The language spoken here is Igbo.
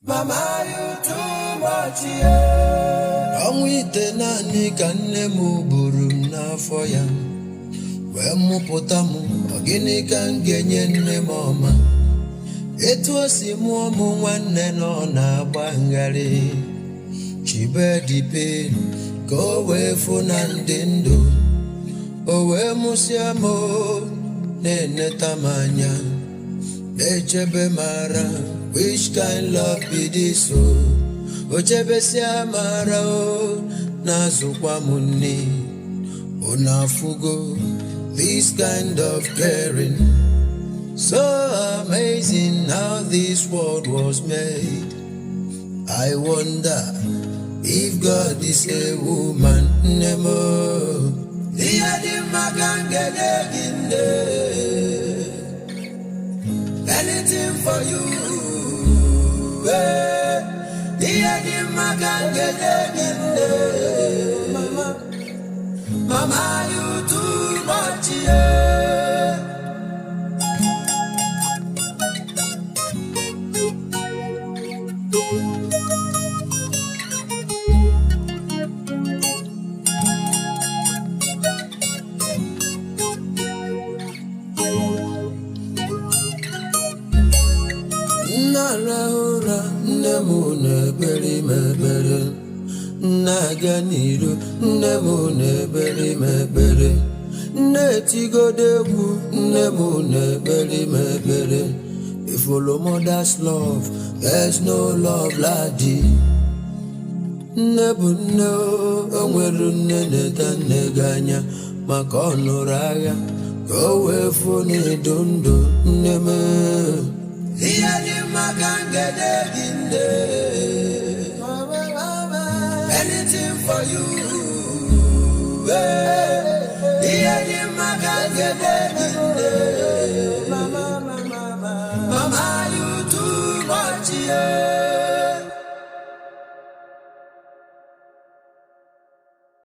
Mama, you too much, yeah. I'm with the nanny can name Burum now for ya. Where Mupotamu, Ogini can get your mama. It was a moment one and on a bangari. Chibe di pain, go away for Nandendo. Owe Musiamo, Nenetamanya, Echebe Mara. Which kind love be this so? Ochebe siamara o nazukwa muni onafugo. This kind of caring, so amazing how this world was made. I wonder if God is a woman. Nemo anything for you. Mama, you too much, yeah. Nalahura nemune beri mebere naganiru nemune beri mebere netigodebu nemune beri mebere. If follow mother's love, there's no love like this. Nebu no onweru neneta neganya makonuraga go away for ni dondo neme. Anything for you. Mama, you too much, yeah.